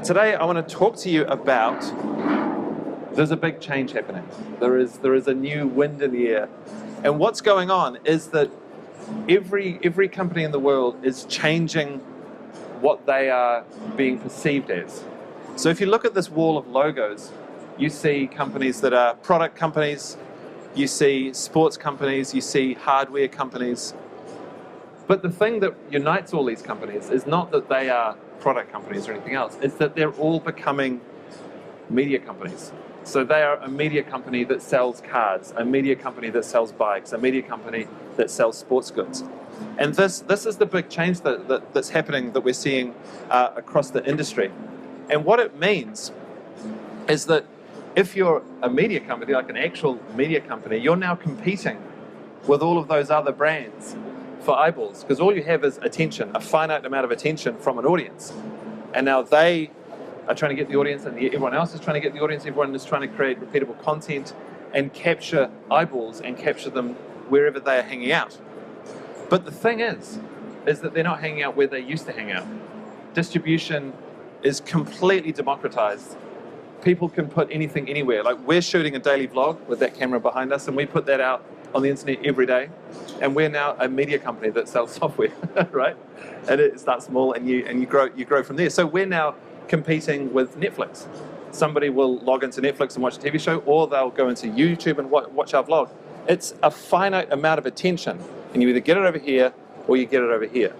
Today I want to talk to you about there's a big change happening. There is a new wind in the air. And what's going on is that every company in the world is changing what they are being perceived as. So if you look at this wall of logos, you see companies that are product companies, you see sports companies, you see hardware companies. But the thing that unites all these companies is not that they are product companies or anything else, it's that they're all becoming media companies. So they are a media company that sells cars, a media company that sells bikes, a media company that sells sports goods. And this is the big change that's happening, that we're seeing across the industry. And what it means is that if you're a media company, like an actual media company, you're now competing with all of those other brands for eyeballs, because all you have is attention, a finite amount of attention from an audience. And now they are trying to get the audience, and everyone else is trying to get the audience, everyone is trying to create repeatable content and capture eyeballs and capture them wherever they are hanging out. But the thing is that they're not hanging out where they used to hang out. Distribution is completely democratized. People can put anything anywhere. Like, we're shooting a daily vlog with that camera behind us, and we put that out on the internet every day. And we're now a media company that sells software, right? And it starts small, and you grow from there. So we're now competing with Netflix. Somebody will log into Netflix and watch a TV show, or they'll go into YouTube and watch our vlog. It's a finite amount of attention, and you either get it over here or you get it over here.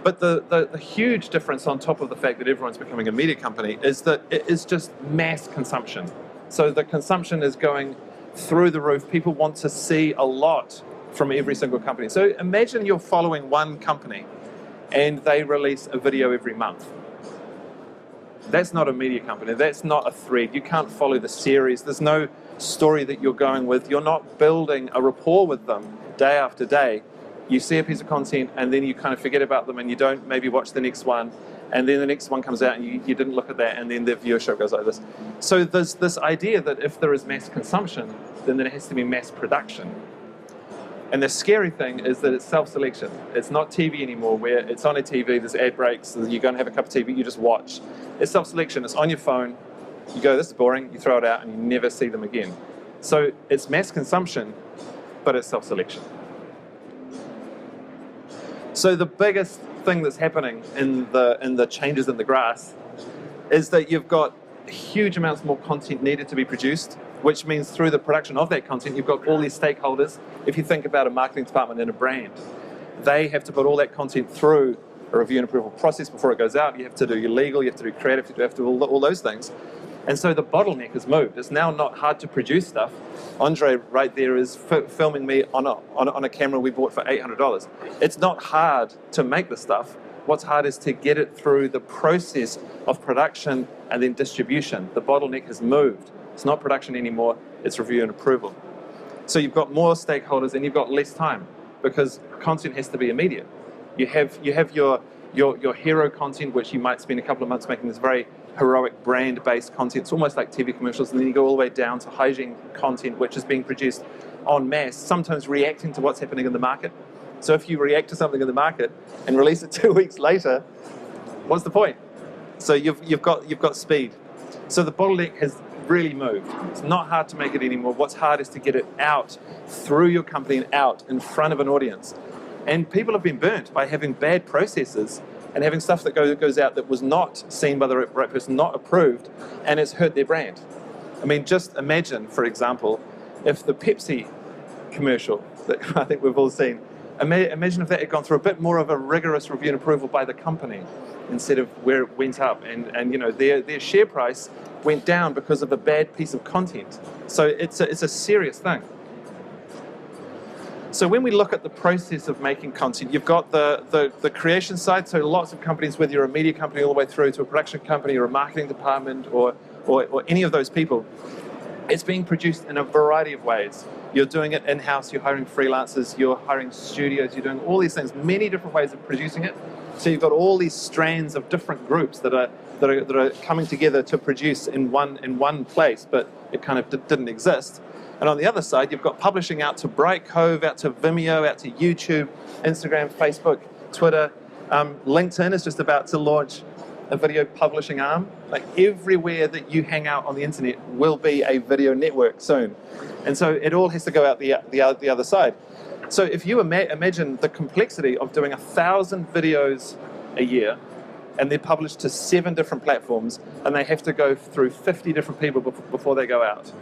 But the huge difference, on top of the fact that everyone's becoming a media company, is that it is just mass consumption. So the consumption is going through the roof. People want to see a lot from every single company. So imagine you're following one company and they release a video every month. That's not a media company. That's not a thread. You can't follow the series. There's no story that you're going with. You're not building a rapport with them day after day. You see a piece of content and then you kind of forget about them, and you don't maybe watch the next one, and then the next one comes out and you didn't look at that, and then the viewership goes like this. So there's this idea that if there is mass consumption, then there has to be mass production. And the scary thing is that it's self-selection. It's not TV anymore, where it's on a TV, there's ad breaks, you're going to have a cup of tea, but you just watch. It's self-selection. It's on your phone. You go, this is boring, you throw it out, and you never see them again. So it's mass consumption, but it's self-selection. So the biggest thing that's happening in the changes in the grass is that you've got huge amounts more content needed to be produced, which means through the production of that content, you've got all these stakeholders. If you think about a marketing department in a brand, they have to put all that content through a review and approval process before it goes out. You have to do your legal, you have to do creative, you have to do all those things. And so the bottleneck has moved. It's now not hard to produce stuff. Andre right there is filming me on a camera we bought for $800. It's not hard to make the stuff. What's hard is to get it through the process of production and then distribution. The bottleneck has moved. It's not production anymore, it's review and approval. So you've got more stakeholders and you've got less time, because content has to be immediate. You have your hero content, which you might spend a couple of months making this very heroic brand-based content. It's almost like TV commercials, and then you go all the way down to hygiene content, which is being produced en masse, sometimes reacting to what's happening in the market. So if you react to something in the market and release it 2 weeks later, what's the point? So you've got speed. So the bottleneck has really moved. It's not hard to make it anymore. What's hard is to get it out through your company and out in front of an audience. And people have been burnt by having bad processes and having stuff that goes out that was not seen by the right person, not approved, and it's hurt their brand. I mean, just imagine, for example, if the Pepsi commercial that I think we've all seen, imagine if that had gone through a bit more of a rigorous review and approval by the company instead of where it went up, and you know, their share price went down because of a bad piece of content. So it's a serious thing. So when we look at the process of making content, you've got the creation side, so lots of companies, whether you're a media company all the way through to a production company or a marketing department or any of those people, it's being produced in a variety of ways. You're doing it in-house, you're hiring freelancers, you're hiring studios, you're doing all these things, many different ways of producing it. So you've got all these strands of different groups that are coming together to produce in one place, but it kind of didn't exist. And on the other side, you've got publishing out to Bright Cove, out to Vimeo, out to YouTube, Instagram, Facebook, Twitter, LinkedIn is just about to launch a video publishing arm. Like everywhere that you hang out on the internet will be a video network soon. And so it all has to go out the other side. So if you imagine the complexity of doing 1,000 videos a year, and they're published to 7 different platforms, and they have to go through 50 different people before they go out.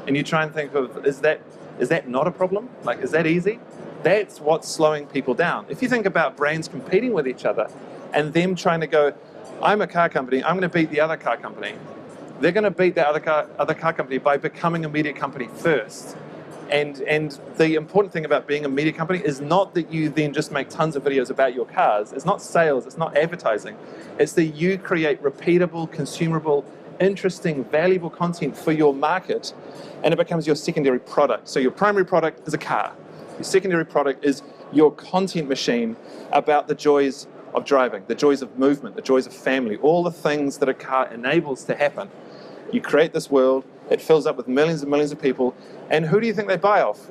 And you try and think of, is that not a problem? Like, is that easy? That's what's slowing people down. If you think about brands competing with each other, and them trying to go, I'm a car company, I'm going to beat the other car company. They're going to beat the other car company by becoming a media company first. And the important thing about being a media company is not that you then just make tons of videos about your cars. It's not sales, it's not advertising. It's that you create repeatable, consumable, interesting, valuable content for your market, and it becomes your secondary product. So your primary product is a car. Your secondary product is your content machine about the joys of driving, the joys of movement, the joys of family, all the things that a car enables to happen. You create this world, it fills up with millions and millions of people, and who do you think they buy off?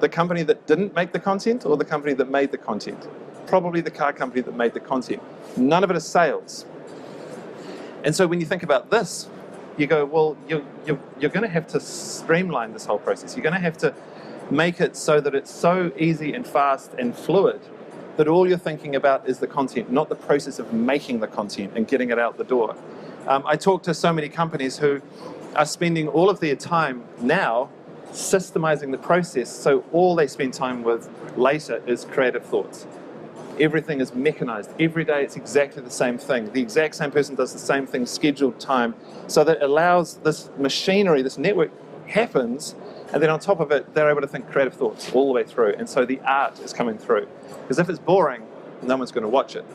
The company that didn't make the content or the company that made the content? Probably the car company that made the content. None of it is sales. And so when you think about this, you go, well, you're going to have to streamline this whole process. You're going to have to make it so that it's so easy and fast and fluid that all you're thinking about is the content, not the process of making the content and getting it out the door. I talk to so many companies who are spending all of their time now systemizing the process, so all they spend time with later is creative thoughts. Everything is mechanized. Every day it's exactly the same thing. The exact same person does the same thing, scheduled time, so that it allows this machinery, this network happens, and then on top of it, they're able to think creative thoughts all the way through. And so the art is coming through. Because if it's boring, no one's going to watch it.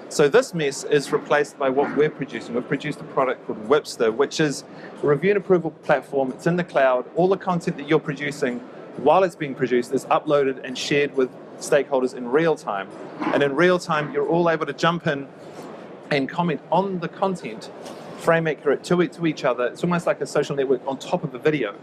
So this mess is replaced by what we're producing. We've produced a product called Whipster, which is a review and approval platform. It's in the cloud. All the content that you're producing while it's being produced is uploaded and shared with stakeholders in real time. And in real time, you're all able to jump in and comment on the content, frame accurate to each other. It's almost like a social network on top of a video,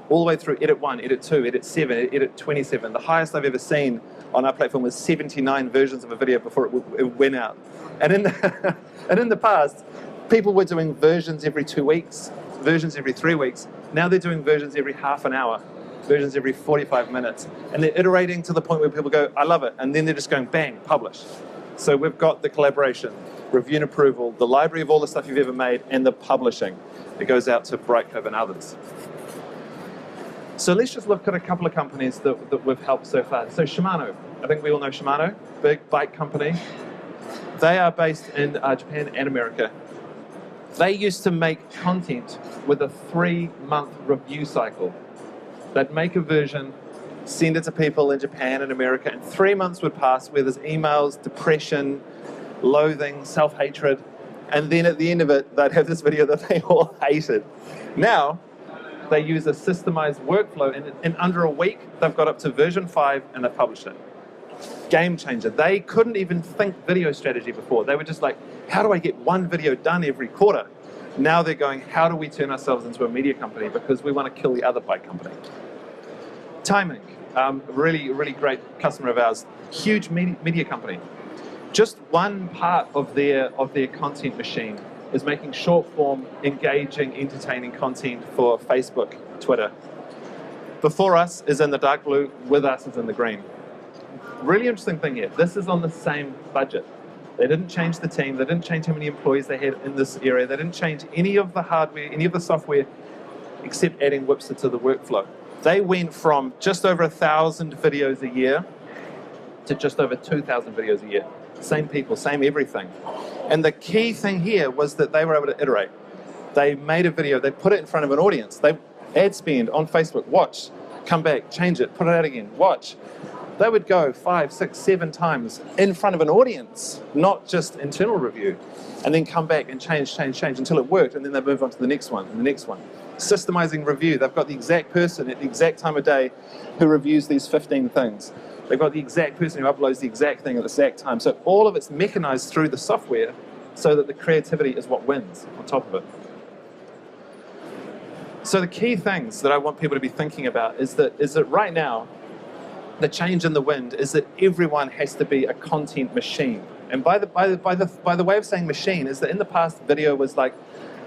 all the way through edit 1, edit 2, edit 7, edit 27. The highest I've ever seen on our platform was 79 versions of a video before it went out. And in the past, people were doing versions every 2 weeks, versions every 3 weeks. Now they're doing versions every half an hour, versions every 45 minutes. And they're iterating to the point where people go, I love it. And then they're just going, bang, publish. So we've got the collaboration, review and approval, the library of all the stuff you've ever made, and the publishing that goes out to Brightcove and others. So let's just look at a couple of companies that we've helped so far. So Shimano, I think we all know Shimano, big bike company. They are based in Japan and America. They used to make content with a 3-month review cycle. They'd make a version, send it to people in Japan and America, and 3 months would pass where there's emails, depression, loathing, self-hatred, and then at the end of it, they'd have this video that they all hated. Now, they use a systemized workflow, and in under a week, they've got up to version 5 and they've published it. Game changer. They couldn't even think video strategy before. They were just like, how do I get one video done every quarter? Now they're going, how do we turn ourselves into a media company because we want to kill the other bike company? Timing, really, really great customer of ours, huge media company. Just one part of their content machine is making short-form, engaging, entertaining content for Facebook, Twitter. Before us is in the dark blue, with us is in the green. Really interesting thing here, this is on the same budget. They didn't change the team, they didn't change how many employees they had in this area, they didn't change any of the hardware, any of the software, except adding Whipster to the workflow. They went from just over 1,000 videos a year to just over 2,000 videos a year. Same people, same everything. And the key thing here was that they were able to iterate. They made a video, they put it in front of an audience. They ad spend on Facebook, watch, come back, change it, put it out again, watch. They would go 5, 6, 7 times in front of an audience, not just internal review, and then come back and change until it worked, and then they move on to the next one and the next one. Systemizing review, they've got the exact person at the exact time of day who reviews these 15 things. They've got the exact person who uploads the exact thing at the exact time. So all of it's mechanized through the software so that the creativity is what wins on top of it. So the key things that I want people to be thinking about is that right now, the change in the wind is that everyone has to be a content machine. And by the way of saying machine is that in the past, video was like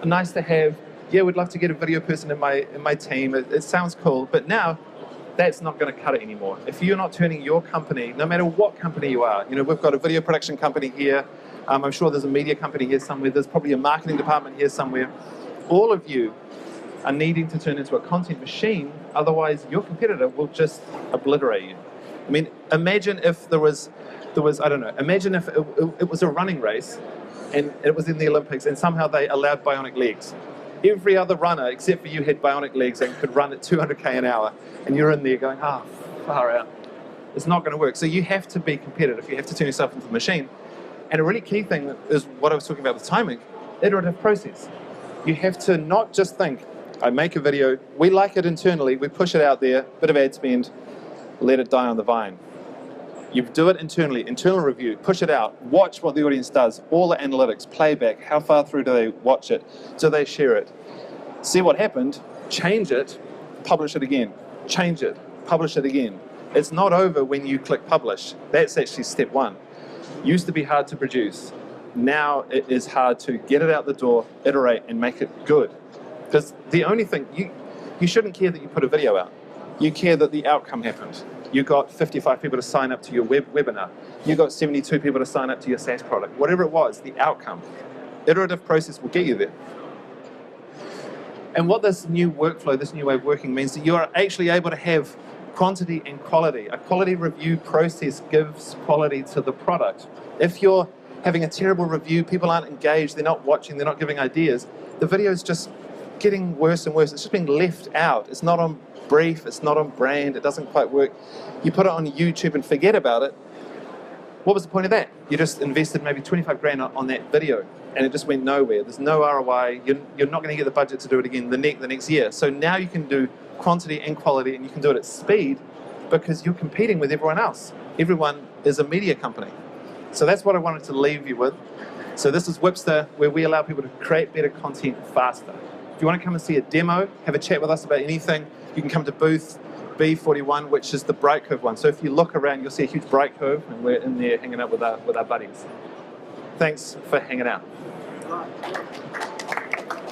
nice to have. Yeah, we'd love to get a video person in my team. It sounds cool, but now that's not going to cut it anymore. If you're not turning your company, no matter what company you are, we've got a video production company here. I'm sure there's a media company here somewhere. There's probably a marketing department here somewhere. All of you are needing to turn into a content machine. Otherwise, your competitor will just obliterate you. I mean, imagine if there was I don't know. Imagine if it was a running race, and it was in the Olympics, and somehow they allowed bionic legs. Every other runner, except for you, had bionic legs and could run at 200k an hour, and you're in there going, far out. It's not going to work. So you have to be competitive. You have to turn yourself into a machine. And a really key thing is what I was talking about with timing, iterative process. You have to not just think, I make a video, we like it internally, we push it out there, bit of ad spend, let it die on the vine. You do it internally, internal review, push it out, watch what the audience does, all the analytics, playback, how far through do they watch it, do they share it, see what happened, change it, publish it again, change it, publish it again. It's not over when you click publish. That's actually step one. Used to be hard to produce. Now it is hard to get it out the door, iterate, and make it good. Because the only thing, you shouldn't care that you put a video out. You care that the outcome happened. You got 55 people to sign up to your webinar. You got 72 people to sign up to your SaaS product. Whatever it was, the outcome. Iterative process will get you there. And what this new workflow, this new way of working means that you are actually able to have quantity and quality. A quality review process gives quality to the product. If you're having a terrible review, people aren't engaged, they're not watching, they're not giving ideas, the video is just getting worse and worse. It's just being left out. It's not on brief, it's not on brand, it doesn't quite work. You put it on YouTube and forget about it. What was the point of that? You just invested maybe 25 grand on that video and it just went nowhere. There's no ROI. You're not going to get the budget to do it again the next year. So now you can do quantity and quality, and you can do it at speed because you're competing with everyone else. Everyone is a media company. So that's what I wanted to leave you with. So this is Whipster, where we allow people to create better content faster. If you want to come and see a demo, have a chat with us about anything, you can come to booth B41, which is the bright curve one. So if you look around, you'll see a huge bright curve, and we're in there hanging out with our buddies. Thanks for hanging out.